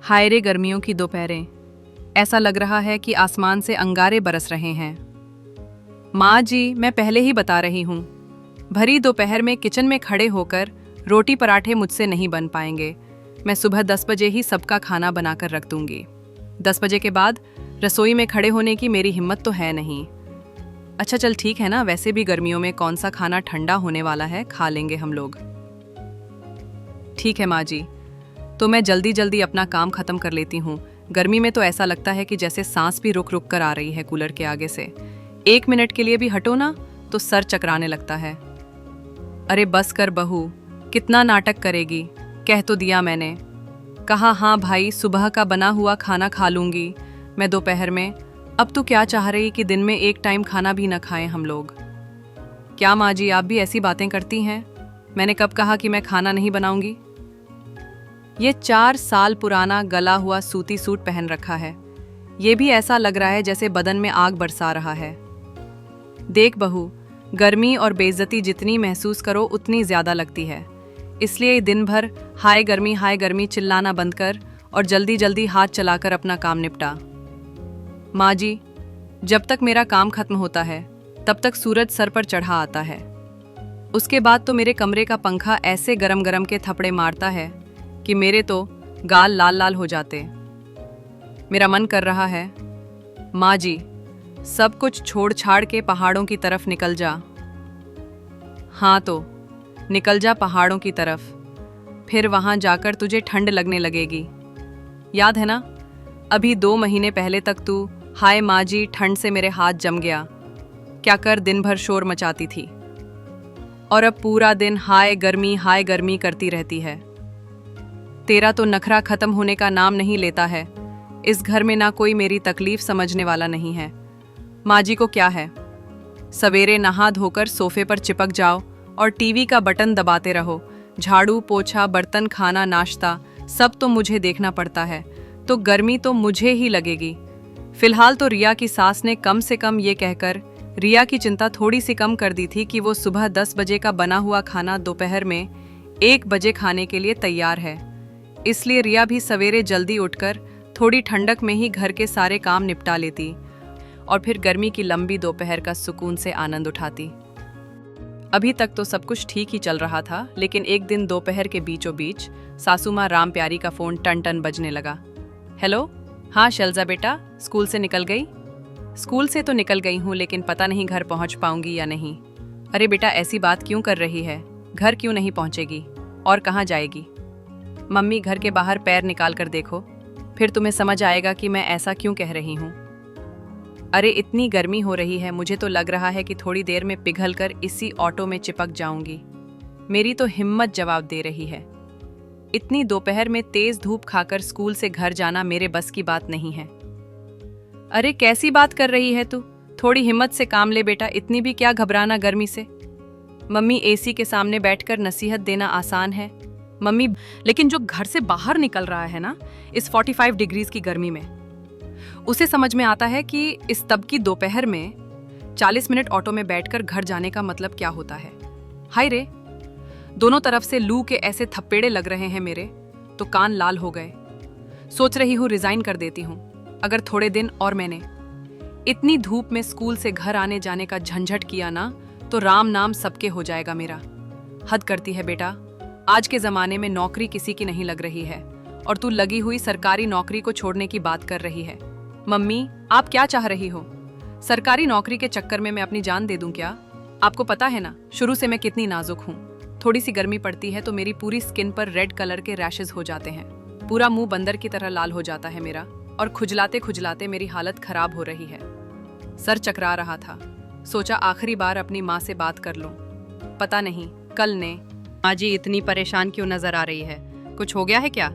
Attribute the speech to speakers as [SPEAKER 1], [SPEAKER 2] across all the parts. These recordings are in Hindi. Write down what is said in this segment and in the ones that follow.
[SPEAKER 1] हाय रे गर्मियों की दोपहरें। ऐसा लग रहा है कि आसमान से अंगारे बरस रहे हैं। माँ जी, मैं पहले ही बता रही हूँ, भरी दोपहर में किचन में खड़े होकर रोटी पराठे मुझसे नहीं बन पाएंगे। मैं सुबह 10 बजे ही सबका खाना बनाकर रख दूंगी। 10 बजे के बाद रसोई में खड़े होने की मेरी हिम्मत तो है नहीं। अच्छा चल ठीक है ना, वैसे भी गर्मियों में कौन सा खाना ठंडा होने वाला है, खा लेंगे हम लोग। ठीक है माँ जी, तो मैं जल्दी जल्दी अपना काम खत्म कर लेती हूँ। गर्मी में तो ऐसा लगता है कि जैसे सांस भी रुक रुक कर आ रही है कूलर के आगे से। 1 मिनट के लिए भी हटो ना तो सर चकराने लगता है। अरे बस कर बहू, कितना नाटक करेगी, कह तो दिया मैंने। कहा हाँ भाई, सुबह का बना हुआ खाना खा लूंगी मैं दोपहर में। अब तो क्या चाह रही कि दिन में 1 टाइम खाना भी न खाएं हम लोग। क्या माँ जी, आप भी ऐसी बातें करती हैं? मैंने कब कहा कि मैं खाना नहीं बनाऊंगी? ये 4 साल पुराना गला हुआ सूती सूट पहन रखा है। ये भी ऐसा लग रहा है जैसे बदन में आग बरसा रहा है। देख बहू, गर्मी और बेइज्जती जितनी महसूस करो उतनी ज्यादा लगती है। इसलिए दिन भर हाय गर्मी चिल्लाना बंद कर और जल्दी जल्दी हाथ चलाकर अपना काम निपटा। माँ जी, जब तक मेरा काम खत्म होता है तब तक सूरज सर पर चढ़ा आता है। उसके बाद तो मेरे कमरे का पंखा ऐसे गरम गरम के थपड़े मारता है कि मेरे तो गाल लाल लाल हो जाते। मेरा मन कर रहा है, माँ जी, सब कुछ छोड़ छाड़ के पहाड़ों की तरफ निकल जा। हाँ तो निकल जा पहाड़ों की तरफ, फिर वहां जाकर तुझे ठंड लगने लगेगी। याद है ना, अभी 2 महीने पहले तक तू हाय माँ जी ठंड से मेरे हाथ जम गया क्या कर दिन भर शोर मचाती थी, और अब पूरा दिन हाय गर्मी करती रहती है। तेरा तो नखरा खत्म होने का नाम नहीं लेता है। इस घर में ना कोई मेरी तकलीफ समझने वाला नहीं है। माँ जी को क्या है, सवेरे नहा धोकर सोफे पर चिपक जाओ और टीवी का बटन दबाते रहो। झाड़ू पोछा बर्तन खाना नाश्ता सब तो मुझे देखना पड़ता है, तो गर्मी तो मुझे ही लगेगी। फिलहाल तो रिया की सास ने कम से कम ये कहकर रिया की चिंता थोड़ी सी कम कर दी थी कि वो सुबह 10 बजे का बना हुआ खाना दोपहर में 1 बजे खाने के लिए तैयार है। इसलिए रिया भी सवेरे जल्दी उठकर थोड़ी ठंडक में ही घर के सारे काम निपटा लेती और फिर गर्मी की लंबी दोपहर का सुकून से आनंद उठाती। अभी तक तो सब कुछ ठीक ही चल रहा था, लेकिन एक दिन दोपहर के बीचों बीच सासू माँ राम प्यारी का फोन टन टन बजने लगा। हेलो, हाँ शैलजा बेटा, स्कूल से निकल गई? स्कूल से तो निकल गई हूँ, लेकिन पता नहीं घर पहुँच पाऊंगी या नहीं। अरे बेटा, ऐसी बात क्यों कर रही है? घर क्यों नहीं पहुँचेगी और कहाँ जाएगी? मम्मी, घर के बाहर पैर निकाल कर देखो, फिर तुम्हें समझ आएगा कि मैं ऐसा क्यों कह रही हूँ। अरे इतनी गर्मी हो रही है, मुझे तो लग रहा है कि थोड़ी देर में पिघलकर इसी ऑटो में चिपक जाऊंगी। मेरी तो हिम्मत जवाब दे रही है। इतनी दोपहर में तेज धूप खाकर स्कूल से घर जाना मेरे बस की बात नहीं है। अरे कैसी बात कर रही है तू? थोड़ी हिम्मत से काम ले बेटा, इतनी भी क्या घबराना गर्मी से। मम्मी, एसी के सामने बैठकर नसीहत देना आसान है मम्मी, लेकिन जो घर से बाहर निकल रहा है ना इस 45 डिग्रीज की गर्मी में, उसे समझ में आता है कि इस तब की दोपहर में 40 मिनट ऑटो में बैठकर घर जाने का मतलब क्या होता है। हाय रे, दोनों तरफ से लू के ऐसे थप्पेड़े लग रहे हैं मेरे, तो कान लाल हो गए। सोच रही हूँ रिजाइन कर देती हूँ। अगर थोड़े दिन और मैंने इतनी धूप में स्कूल से घर आने जाने का झंझट किया ना, तो राम नाम सबके हो जाएगा मेरा। हद करती है बेटा, आज के जमाने में नौकरी किसी की नहीं लग रही है और तू लगी हुई सरकारी नौकरी को छोड़ने की बात कर रही है। मम्मी, आप क्या चाह रही हो? सरकारी नौकरी के चक्कर में मैं अपनी जान दे दूं क्या? आपको पता है ना, शुरू से मैं कितनी नाजुक हूँ। थोड़ी सी गर्मी पड़ती है तो मेरी पूरी स्किन पर रेड कलर के रैशेज हो जाते हैं। पूरा मुंह बंदर की तरह लाल हो जाता है मेरा, और खुजलाते खुजलाते मेरी हालत खराब हो रही है। सर चकरा रहा था। सोचा आखिरी बार अपनी माँ से बात कर लूं। पता नहीं कल ने। माँ जी, इतनी परेशान क्यों नजर आ रही है? कुछ हो गया है क्या?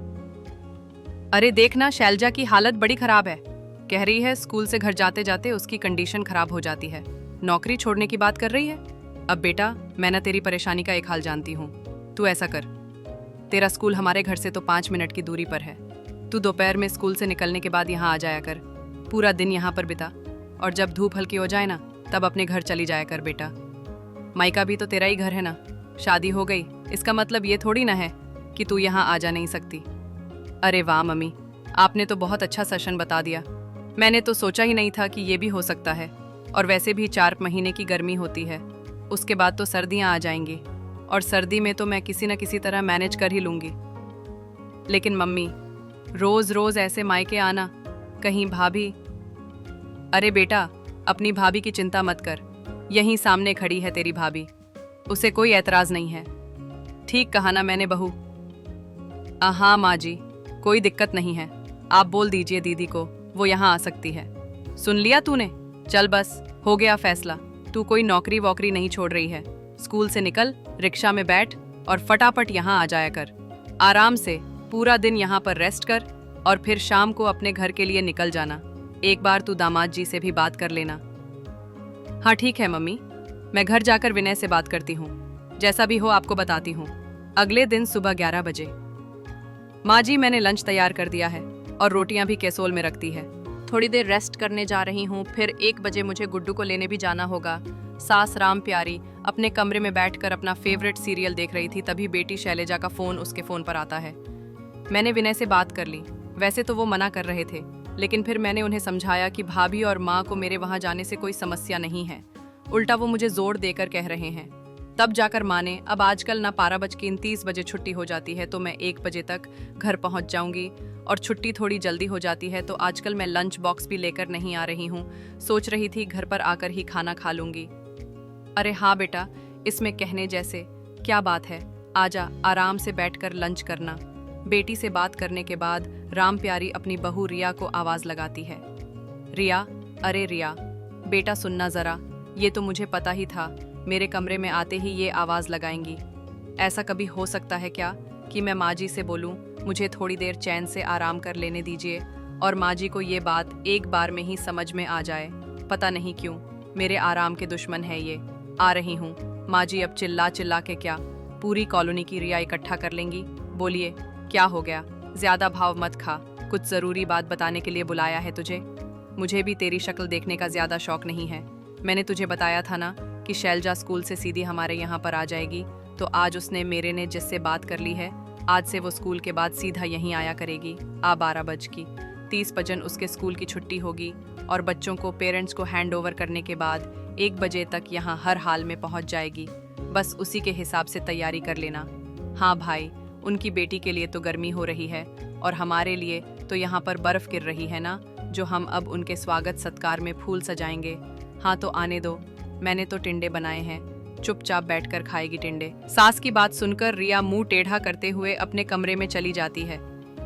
[SPEAKER 1] अरे देखना, शैलजा की हालत बड़ी खराब है। कह रही है स्कूल से घर जाते जाते उसकी कंडीशन खराब हो जाती है। नौकरी छोड़ने की बात कर रही है। अब बेटा, मैं ना तेरी परेशानी का एक हाल जानती हूँ। तू ऐसा कर, तेरा स्कूल हमारे घर से तो 5 मिनट की दूरी पर है। तू दोपहर में स्कूल से निकलने के बाद यहाँ आ जाया कर, पूरा दिन यहाँ पर बिता, और जब धूप हल्की हो जाए ना तब अपने घर चली जाया कर बेटा। मायका भी तो तेरा ही घर है ना। शादी हो गई इसका मतलब ये थोड़ी ना है कि तू यहाँ आ जा नहीं सकती। अरे वाह मम्मी, आपने तो बहुत अच्छा सेशन बता दिया। मैंने तो सोचा ही नहीं था कि ये भी हो सकता है। और वैसे भी 4 महीने की गर्मी होती है, उसके बाद तो सर्दियाँ आ जाएंगी, और सर्दी में तो मैं किसी न किसी तरह मैनेज कर ही लूँगी। लेकिन मम्मी, रोज़ रोज़ ऐसे मायके आना, कहीं भाभी। अरे बेटा, अपनी भाभी की चिंता मत कर, यहीं सामने खड़ी है तेरी भाभी, उसे कोई ऐतराज़ नहीं है। ठीक कहा ना मैंने बहू? हाँ माँ जी, कोई दिक्कत नहीं है, आप बोल दीजिए दीदी को, वो यहाँ आ सकती है। सुन लिया तूने? चल बस, हो गया फैसला। तू कोई नौकरी वोकरी नहीं छोड़ रही है। स्कूल से निकल, रिक्शा में बैठ और फटाफट यहाँ आ जाया कर। आराम से पूरा दिन यहाँ पर रेस्ट कर और फिर शाम को अपने घर के लिए निकल जाना। एक बार तू दामाद जी से भी बात कर लेना। हाँ ठीक है मम्मी, मैं घर जाकर विनय से बात करती हूँ, जैसा भी हो आपको बताती हूँ। अगले दिन सुबह 11 बजे। माँ जी, मैंने लंच तैयार कर दिया है और रोटियां भी कैसोल में रखती है। थोड़ी देर रेस्ट करने जा रही हूँ, फिर 1 बजे मुझे गुड्डू को लेने भी जाना होगा। सास राम प्यारी अपने कमरे में बैठकर अपना फेवरेट सीरियल देख रही थी, तभी बेटी शैलेजा का फ़ोन उसके फ़ोन पर आता है। मैंने विनय से बात कर ली। वैसे तो वो मना कर रहे थे, लेकिन फिर मैंने उन्हें समझाया कि भाभी और माँ को मेरे वहाँ जाने से कोई समस्या नहीं है, उल्टा वो मुझे जोर देकर कह रहे हैं। तब जाकर माने, अब आजकल ना 12:29 बजे छुट्टी हो जाती है तो मैं 1 बजे तक घर पहुंच जाऊंगी, और छुट्टी थोड़ी जल्दी हो जाती है तो आजकल मैं लंच बॉक्स भी लेकर नहीं आ रही हूँ। सोच रही थी घर पर आकर ही खाना खा लूंगी। अरे हाँ बेटा, इसमें कहने जैसे क्या बात है, आजा, आराम से बैठकर लंच करना। बेटी से बात करने के बाद राम प्यारी अपनी बहू रिया को आवाज लगाती है। रिया, अरे रिया बेटा सुनना जरा, ये तो मुझे पता ही था, मेरे कमरे में आते ही ये आवाज लगाएंगी। ऐसा कभी हो सकता है क्या कि मैं माँ जी से बोलूँ मुझे थोड़ी देर चैन से आराम कर लेने दीजिए, और माँ जी को ये बात एक बार में ही समझ में आ जाए। पता नहीं क्यों मेरे आराम के दुश्मन है ये। आ रही हूँ माँ जी। अब चिल्ला चिल्ला के क्या पूरी कॉलोनी की रिया इकट्ठा कर लेंगी? बोलिए क्या हो गया? ज्यादा भाव मत खा, कुछ जरूरी बात बताने के लिए बुलाया है तुझे। मुझे भी तेरी शक्ल देखने का ज्यादा शौक नहीं है। मैंने तुझे बताया था ना कि शैलजा स्कूल से सीधी हमारे यहाँ पर आ जाएगी, तो आज उसने मेरे ने जिससे बात कर ली है, आज से वो स्कूल के बाद सीधा यहीं आया करेगी। 12:30 उसके स्कूल की छुट्टी होगी और बच्चों को पेरेंट्स को हैंड ओवर करने के बाद 1 बजे तक यहाँ हर हाल में पहुँच जाएगी। बस उसी के हिसाब से तैयारी कर लेना। हाँ भाई, उनकी बेटी के लिए तो गर्मी हो रही है और हमारे लिए तो यहाँ पर बर्फ गिर रही है ना, जो हम अब उनके स्वागत सत्कार में फूल सजाएंगे। हाँ तो आने दो, मैंने तो टिंडे बनाए हैं, चुपचाप बैठकर खाएगी टिंडे। सास की बात सुनकर रिया मुंह टेढ़ा करते हुए अपने कमरे में चली जाती है।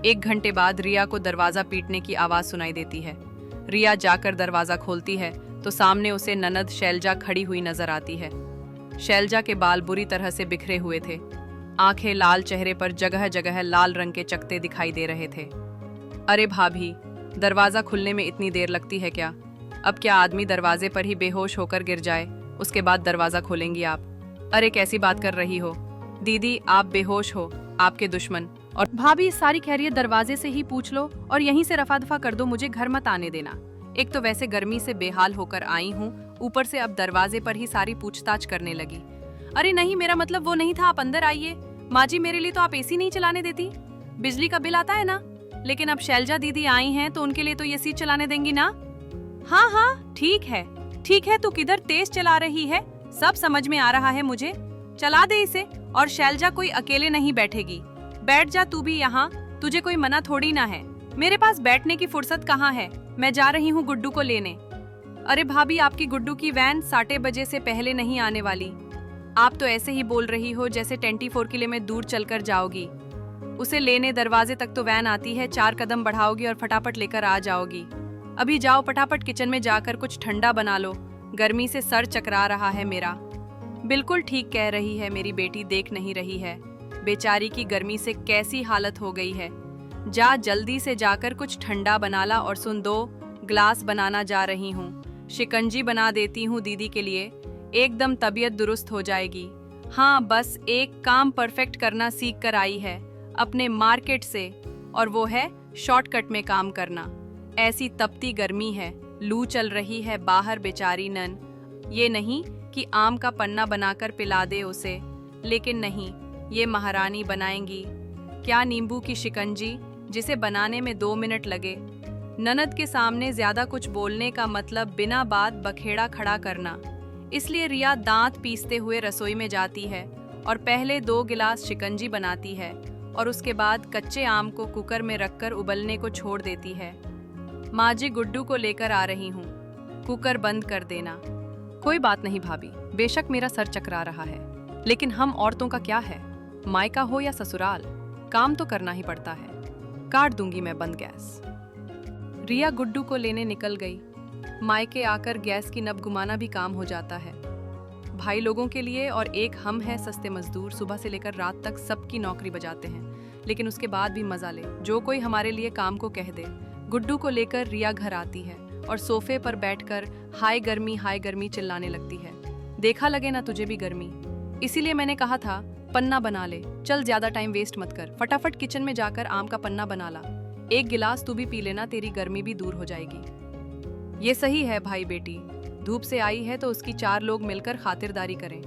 [SPEAKER 1] 1 घंटे बाद रिया को दरवाजा पीटने की आवाज सुनाई देती है। रिया जाकर दरवाजा खोलती है तो सामने उसे ननद शैलजा खड़ी हुई नजर आती है। शैलजा के बाल बुरी तरह से बिखरे हुए थे, आंखें लाल, चेहरे पर जगह जगह लाल रंग के चकते दिखाई दे रहे थे। अरे भाभी, दरवाजा खुलने में इतनी देर लगती है क्या? अब क्या आदमी दरवाजे पर ही बेहोश होकर गिर जाए, उसके बाद दरवाजा खोलेंगी आप? अरे कैसी बात कर रही हो दीदी, आप बेहोश हो, आपके दुश्मन। और भाभी, सारी खैरियत दरवाजे से ही पूछ लो और यहीं से रफा दफा कर दो, मुझे घर मत आने देना। एक तो वैसे गर्मी से बेहाल होकर आई हूँ, ऊपर से अब दरवाजे पर ही सारी पूछताछ करने लगी। अरे नहीं, मेरा मतलब वो नहीं था, आप अंदर आइए। माँ जी, मेरे लिए तो आप एसी नहीं चलाने देती, बिजली का बिल आता है ना। लेकिन अब शैलजा दीदी आई हैं तो उनके लिए तो ये सीट चलाने देंगी ना। हाँ हाँ ठीक है ठीक है, तू किधर तेज चला रही है, सब समझ में आ रहा है मुझे। चला दे इसे, और शैलजा कोई अकेले नहीं बैठेगी। बैठ जा तू भी यहाँ, तुझे कोई मना थोड़ी ना है। मेरे पास बैठने की फुर्सत कहाँ है, मैं जा रही हूँ गुड्डू को लेने। अरे भाभी, आपकी गुड्डू की वैन 8:30 बजे से पहले नहीं आने वाली। आप तो ऐसे ही बोल रही हो जैसे 24 किले में दूर चलकर जाओगी। उसे लेने दरवाजे तक तो वैन आती है, 4 कदम बढ़ाओगी और फटाफट लेकर आ जाओगी। अभी जाओ फटाफट किचन में जाकर कुछ ठंडा बना लो, गर्मी से सर चकरा रहा है मेरा। बिल्कुल ठीक कह रही है मेरी बेटी, देख नहीं रही है बेचारी की गर्मी से कैसी हालत हो गई है। जा जल्दी से जाकर कुछ ठंडा बना ला, और सुन, 2 ग्लास बनाना जा रही हूँ, शिकंजी बना देती हूँ दीदी के लिए, एकदम तबीयत दुरुस्त हो जाएगी। हाँ, बस एक काम परफेक्ट करना सीख कर आई है अपने मार्केट से, और वो है शॉर्टकट में काम करना। ऐसी तपती गर्मी है, लू चल रही है बाहर, बेचारी नन। ये नहीं कि आम का पन्ना बनाकर पिला दे उसे, लेकिन नहीं, ये महारानी बनाएंगी क्या नींबू की शिकंजी, जिसे बनाने में 2 मिनट लगे। ननद के सामने ज्यादा कुछ बोलने का मतलब बिना बात बखेड़ा खड़ा करना। इसलिए रिया दांत पीसते हुए रसोई में जाती है और पहले 2 गिलास शिकंजी बनाती है और उसके बाद कच्चे आम को कुकर में रखकर उबलने को छोड़ देती है। माँ जी, गुड्डू को लेकर आ रही हूँ, कुकर बंद कर देना। कोई बात नहीं भाभी, बेशक मेरा सर चकरा रहा है, लेकिन हम औरतों का क्या है, मायका हो या ससुराल, काम तो करना ही पड़ता है। काट दूंगी मैं बंद गैस। रिया गुड्डू को लेने निकल गई। मायके आकर गैस की नब घुमाना भी काम हो जाता है। भाई लोगों के लिए और एक हम हैं सस्ते मजदूर, सुबह से लेकर रात तक सबकी नौकरी बजाते हैं, लेकिन उसके बाद भी मजा ले। जो कोई हमारे लिए काम को कह दे। गुड्डू को लेकर रिया घर आती है और सोफे पर बैठकर हाय गर्मी चिल्लाने लगती है। देखा लगे ना तुझे भी गर्मी, इसीलिए मैंने कहा था पन्ना बना ले। चल ज्यादा टाइम वेस्ट मत कर, फटाफट किचन में जाकर आम का पन्ना बना ला। 1 गिलास तू भी पी लेना, तेरी गर्मी भी दूर हो जाएगी। ये सही है भाई बेटी, धूप से आई है तो उसकी 4 लोग मिलकर खातिरदारी करें,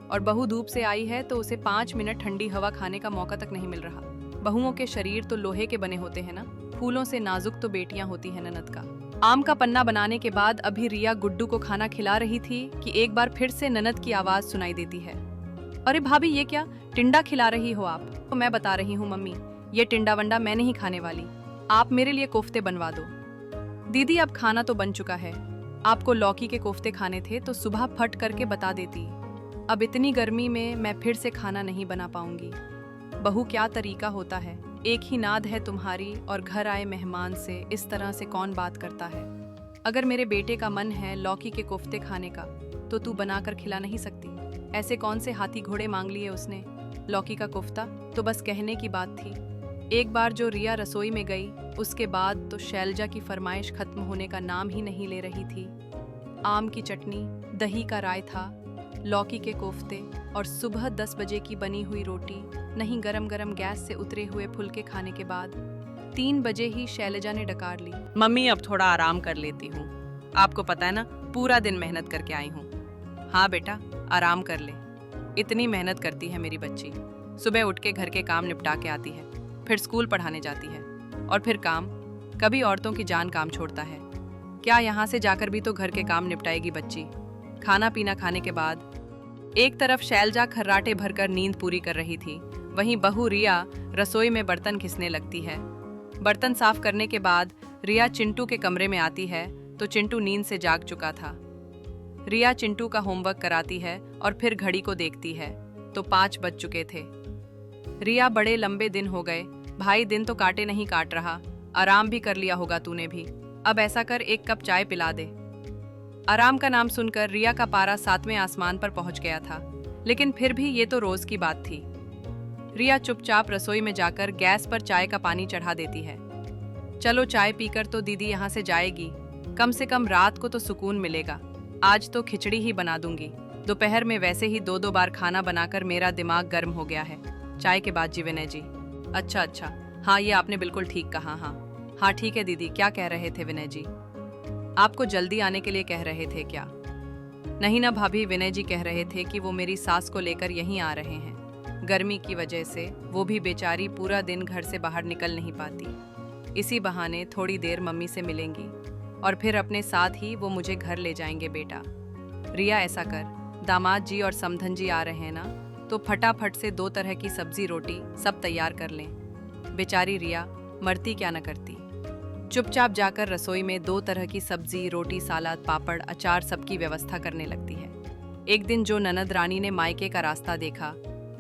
[SPEAKER 1] और बहू धूप से आई है तो उसे 5 मिनट ठंडी हवा खाने का मौका तक नहीं मिल रहा। बहुओं के शरीर तो लोहे के बने होते हैं ना, फूलों से नाजुक तो बेटियां होती हैं ननद का। आम का पन्ना बनाने के बाद अभी रिया गुड्डू को खाना खिला रही थी कि एक बार फिर से ननद की आवाज सुनाई देती है। अरे भाभी, ये क्या टिंडा खिला रही हो आप? तो मैं बता रही हूँ मम्मी, ये टिंडा वंडा मैं नहीं खाने वाली, आप मेरे लिए कोफ्ते बनवा दो। दीदी, अब खाना तो बन चुका है, आपको लौकी के कोफ्ते खाने थे तो सुबह फट करके बता देती। अब इतनी गर्मी में मैं फिर से खाना नहीं बना पाऊंगी। बहू, क्या तरीका होता है, एक ही नाद है तुम्हारी और घर आए मेहमान से इस तरह से कौन बात करता है। अगर मेरे बेटे का मन है लौकी के कोफ्ते खाने का तो तू बनाकर खिला नहीं सकती? ऐसे कौन से हाथी घोड़े मांग लिए उसने? लौकी का कोफ्ता तो बस कहने की बात थी। एक बार जो रिया रसोई में गई उसके बाद तो शैलजा की फरमाइश खत्म होने का नाम ही नहीं ले रही थी। आम की चटनी, दही का रायता, लौकी के कोफ्ते और सुबह 10 बजे की बनी हुई रोटी, नहीं गरम गरम गैस से उतरे हुए फुलके खाने के बाद 3 बजे ही शैलजा ने डकार ली।
[SPEAKER 2] मम्मी, अब थोड़ा आराम कर लेती हूँ, आपको पता है ना पूरा दिन मेहनत करके आई हूँ। हाँ बेटा, आराम कर ले, इतनी मेहनत करती है मेरी बच्ची। सुबह उठ के घर के काम निपटा के आती है, फिर स्कूल पढ़ाने जाती है और फिर काम। कभी औरतों की जान काम छोड़ता है क्या? यहाँ से जाकर भी तो घर के काम निपटाएगी बच्ची। खाना पीना खाने के बाद एक तरफ शैलजा खर्राटे भरकर नींद पूरी कर रही थी, वहीं बहू रिया रसोई में बर्तन घिसने लगती है। बर्तन साफ करने के बाद रिया चिंटू के कमरे में आती है तो चिंटू नींद से जाग चुका था। रिया चिंटू का होमवर्क कराती है और फिर घड़ी को देखती है तो 5 बज चुके थे। रिया, बड़े लंबे दिन हो गए भाई, दिन तो काटे नहीं काट रहा, आराम भी कर लिया होगा तूने भी। अब ऐसा कर, 1 कप चाय पिला दे। आराम का नाम सुनकर रिया का पारा 7वें आसमान पर पहुंच गया था, लेकिन फिर भी ये तो रोज की बात थी। रिया चुपचाप रसोई में जाकर गैस पर चाय का पानी चढ़ा देती है। चलो चाय पीकर तो दीदी यहाँ से जाएगी, कम से कम रात को तो सुकून मिलेगा। आज तो खिचड़ी ही बना दूंगी, दोपहर में वैसे ही 2-2 बार खाना बनाकर मेरा दिमाग गर्म हो गया है। चाय के बाद जी विनय जी। अच्छा, हाँ ये आपने बिल्कुल ठीक कहा। हाँ ठीक है दीदी, क्या कह रहे थे विनय जी? आपको जल्दी आने के लिए कह रहे थे क्या? नहीं ना भाभी, विनय जी कह रहे थे कि वो मेरी सास को लेकर यहीं आ रहे हैं। गर्मी की वजह से वो भी बेचारी पूरा दिन घर से बाहर निकल नहीं पाती। इसी बहाने थोड़ी देर मम्मी से मिलेंगी और फिर अपने साथ ही वो मुझे घर ले जाएंगे। बेटा रिया, ऐसा कर, दामाद जी और समधन जी आ रहे हैं ना, तो फटाफट से 2 तरह की सब्जी रोटी सब तैयार कर लें। बेचारी रिया मरती क्या न करती। चुपचाप जाकर रसोई में 2 तरह की सब्जी, रोटी, सालाद, पापड़, अचार सबकी व्यवस्था करने लगती है। एक दिन जो ननद रानी ने मायके का रास्ता देखा,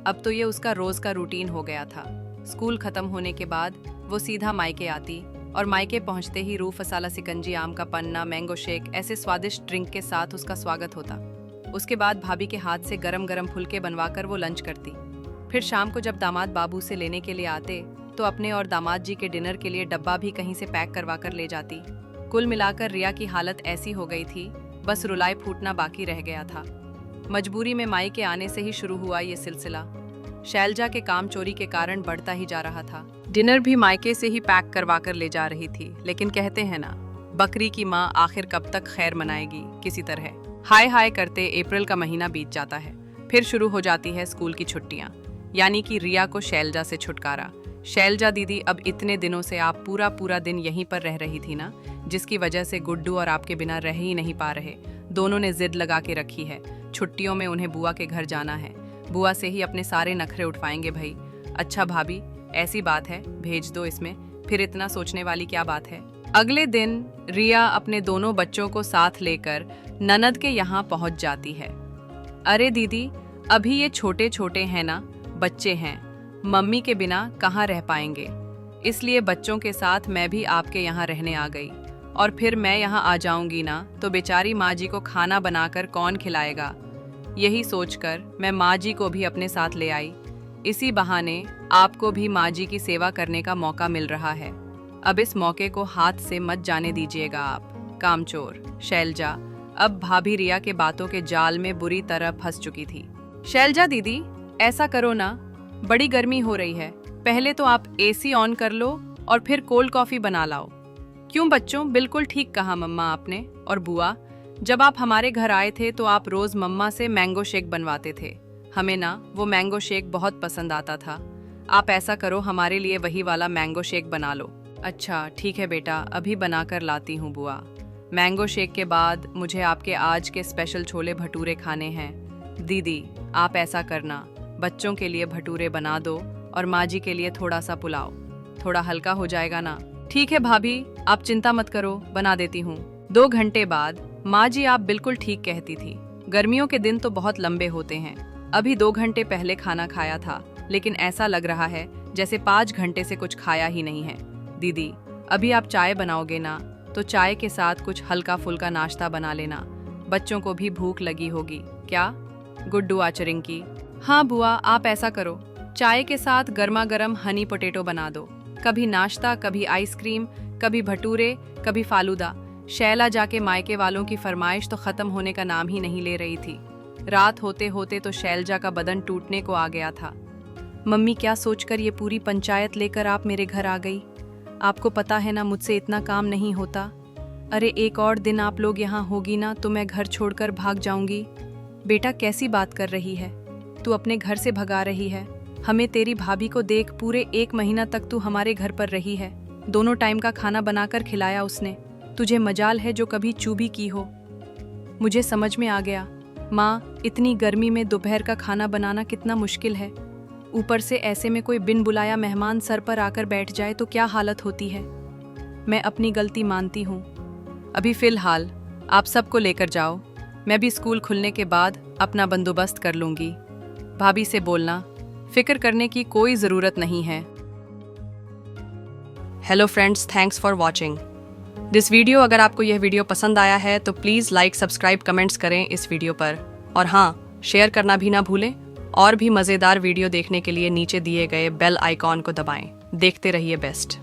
[SPEAKER 2] अब तो ये उसका रोज का रूटीन हो गया था। स्कूल खत्म होने के बाद वो सीधा मायके आती और मायके पहुंचते ही रूह फसाला, सिकंजी, आम का पन्ना, मैंगो शेक ऐसे स्वादिष्ट ड्रिंक के साथ उसका स्वागत होता। उसके बाद भाभी के हाथ से गरम गरम फुलके बनवाकर वो लंच करती। फिर शाम को जब दामाद बाबू से लेने के लिए आते तो अपने और दामाद जी के डिनर के लिए डब्बा भी कहीं से पैक करवा कर ले जाती। कुल मिलाकर रिया की हालत ऐसी हो गई थी, बस रुलाई फूटना बाकी रह गया था। मजबूरी में माई के आने से ही शुरू हुआ ये सिलसिला। शैलजा के काम चोरी के कारण बढ़ता ही जा रहा था। डिनर भी मायके से ही पैक करवा कर ले जा रही थी, लेकिन कहते हैं ना, बकरी की माँ आखिर कब तक खैर मनाएगी किसी तरह। हाय हाय करते अप्रैल का महीना बीत जाता है। फिर शुरू हो जाती है स्कूल की छुट्टियां, यानी कि रिया को शैलजा से छुटकारा। शैलजा दीदी, अब इतने दिनों से आप पूरा पूरा दिन यहीं पर रह रही थी ना, जिसकी वजह से गुड्डू और आपके बिना रह ही नहीं पा रहे। दोनों ने जिद लगा के रखी है, छुट्टियों में उन्हें बुआ के घर जाना है। बुआ से ही अपने सारे नखरे उठवाएंगे भाई। अच्छा भाभी, ऐसी बात है, भेज दो इसमें, फिर इतना सोचने वाली क्या बात है। अगले दिन रिया अपने दोनों बच्चों को साथ लेकर ननद के यहाँ पहुँच जाती है। अरे दीदी, अभी ये छोटे छोटे हैं ना, बच्चे हैं, मम्मी के बिना कहाँ रह पाएंगे, इसलिए बच्चों के साथ मैं भी आपके यहाँ रहने आ गई। और फिर मैं यहाँ आ जाऊंगी ना तो बेचारी माँ जी को खाना बनाकर कौन खिलाएगा। यही सोचकर मैं माँ जी को भी अपने साथ ले आई। इसी बहाने आपको भी माँ जी की सेवा करने का मौका मिल रहा है। अब इस मौके को हाथ से मत जाने दीजिएगा आप, कामचोर। शैलजा अब भाभी रिया के बातों के जाल में बुरी तरह फंस चुकी थी। शैलजा दीदी, ऐसा करो ना, बड़ी गर्मी हो रही है, पहले तो आप एसी ऑन कर लो और फिर कोल्ड कॉफी बना लाओ। क्यों बच्चों, बिल्कुल ठीक कहा मम्मा आपने। और बुआ, जब आप हमारे घर आए थे तो आप रोज मम्मा से मैंगो शेक बनवाते थे, हमें ना वो मैंगो शेक बहुत पसंद आता था। आप ऐसा करो, हमारे लिए वही वाला मैंगो शेक बना लो। अच्छा ठीक है बेटा, अभी बनाकर लाती हूँ बुआ। मैंगो शेक के बाद मुझे आपके आज के स्पेशल छोले भटूरे खाने हैं। दीदी आप ऐसा करना, बच्चों के लिए भटूरे बना दो और माँ जी के लिए थोड़ा सा पुलाव, थोड़ा हल्का हो जाएगा ना। ठीक है भाभी, आप चिंता मत करो, बना देती हूँ। 2 घंटे बाद, माँ जी आप बिल्कुल ठीक कहती थी, गर्मियों के दिन तो बहुत लंबे होते हैं। अभी 2 घंटे पहले खाना खाया था, लेकिन ऐसा लग रहा है जैसे 5 घंटे से कुछ खाया ही नहीं है। दीदी अभी आप चाय बनाओगे ना, तो चाय के साथ कुछ हल्का फुल्का नाश्ता बना लेना, बच्चों को भी भूख लगी होगी। क्या गुड्डू आचरिंग की? हाँ बुआ, आप ऐसा करो, चाय के साथ गर्मा गर्म हनी पोटैटो बना दो। कभी नाश्ता, कभी आइसक्रीम, कभी भटूरे, कभी फालूदा। शैला जाके मायके वालों की फरमाइश तो खत्म होने का नाम ही नहीं ले रही थी। रात होते होते तो शैलजा का बदन टूटने को आ गया था। मम्मी, क्या सोचकर ये पूरी पंचायत लेकर आप मेरे घर आ गई? आपको पता है ना मुझसे इतना काम नहीं होता। अरे एक और दिन आप लोग यहाँ होगी ना तो मैं घर छोड़कर भाग जाऊंगी। बेटा कैसी बात कर रही है तू, अपने घर से भगा रही है हमें? तेरी भाभी को देख, पूरे 1 महीना तक तू हमारे घर पर रही है, दोनों टाइम का खाना बनाकर खिलाया उसने। तुझे मजाल है जो कभी चूभी की हो। मुझे समझ में आ गया माँ, इतनी गर्मी में दोपहर का खाना बनाना कितना मुश्किल है। ऊपर से ऐसे में कोई बिन बुलाया मेहमान सर पर आकर बैठ जाए तो क्या हालत होती है। मैं अपनी गलती मानती हूँ। अभी फिलहाल आप सबको लेकर जाओ, मैं भी स्कूल खुलने के बाद अपना बंदोबस्त कर लूँगी। भाभी से बोलना, फिक्र करने की कोई ज़रूरत नहीं है। Hello friends, thanks for watching this video. अगर आपको यह वीडियो पसंद आया है तो प्लीज़ लाइक, सब्सक्राइब, कमेंट्स करें इस वीडियो पर। और हाँ, शेयर करना भी ना भूलें। और भी मज़ेदार वीडियो देखने के लिए नीचे दिए गए बेल आइकॉन को दबाएं। देखते रहिए बेस्ट।